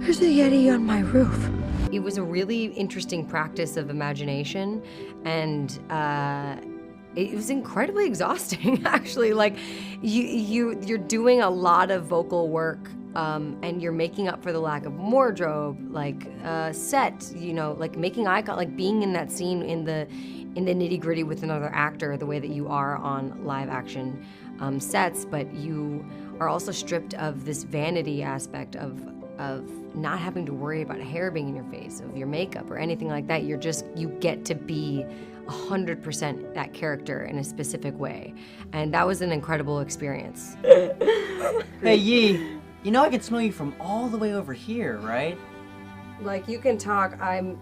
There's a Yeti on my roof. It was a really interesting practice of imagination, and it was incredibly exhausting, actually. Like, you're doing a lot of vocal work, and you're making up for the lack of wardrobe, like set, like making eye contact, like being in that scene in the nitty-gritty with another actor, the way that you are on live action sets, but you are also stripped of this vanity aspect of not having to worry about hair being in your face, of your makeup or anything like that. You get to be 100% that character in a specific way. And that was an incredible experience. Hey, Yi, you know I can smell you from all the way over here, right? Like, you can talk, I'm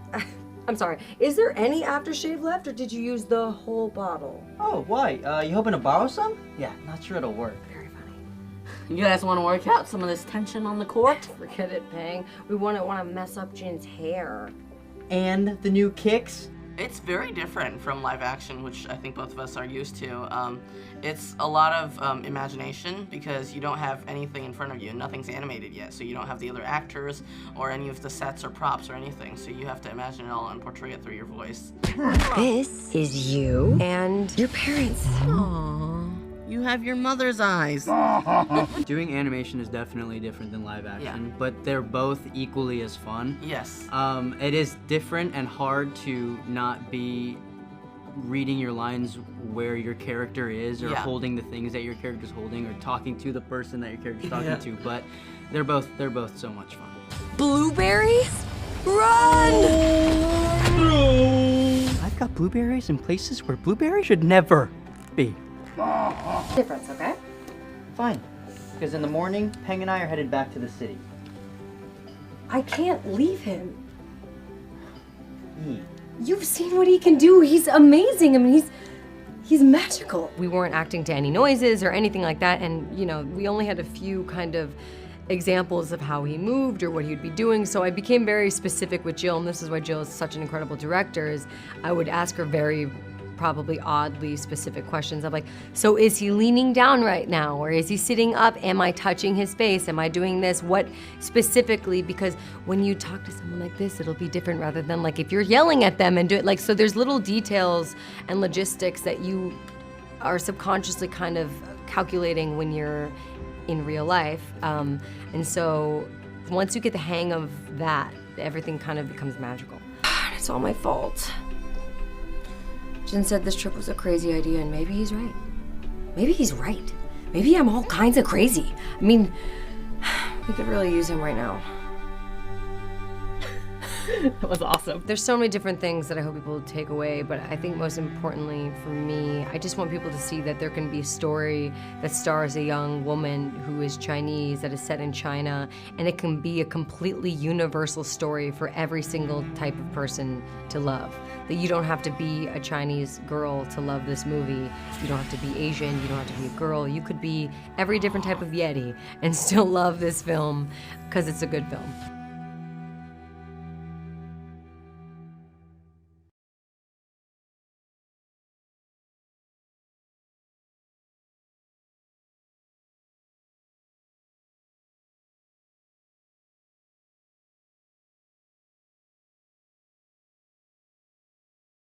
sorry, is there any aftershave left, or did you use the whole bottle? Oh, why? You hoping to borrow some? Yeah, not sure it'll work. Very funny. You guys want to work out some of this tension on the court? Forget it, Pang. We wouldn't want to mess up Jin's hair. And the new kicks? It's very different from live action, which I think both of us are used to. It's a lot of imagination, because you don't have anything in front of you. Nothing's animated yet, so you don't have the other actors or any of the sets or props or anything. So you have to imagine it all and portray it through your voice. This is you and your parents. Aww. You have your mother's eyes. Doing animation is definitely different than live action, but they're both equally as fun. Yes. It is different and hard to not be reading your lines where your character is, or holding the things that your character's holding, or talking to the person that your character's talking to, but they're both so much fun. Blueberries? Run! I've got blueberries in places where blueberries should never be. Difference, okay? Fine. Because in the morning, Peng and I are headed back to the city. I can't leave him. Yi. You've seen what he can do. He's amazing. I mean, he's magical. We weren't acting to any noises or anything like that, and we only had a few kind of examples of how he moved or what he would be doing, so I became very specific with Jill, and this is why Jill is such an incredible director, is I would ask her very probably oddly specific questions of like, so is he leaning down right now, or is he sitting up? Am I touching his face? Am I doing this? What specifically? Because when you talk to someone like this, it'll be different rather than like if you're yelling at them and do it like, so there's little details and logistics that you are subconsciously kind of calculating when you're in real life. And so once you get the hang of that, everything kind of becomes magical. It's all my fault. Jin said this trip was a crazy idea, and maybe he's right. Maybe he's right. Maybe I'm all kinds of crazy. I mean, we could really use him right now. That was awesome. There's so many different things that I hope people take away, but I think most importantly for me, I just want people to see that there can be a story that stars a young woman who is Chinese, that is set in China, and it can be a completely universal story for every single type of person to love. That you don't have to be a Chinese girl to love this movie. You don't have to be Asian, you don't have to be a girl. You could be every different type of Yeti and still love this film because it's a good film.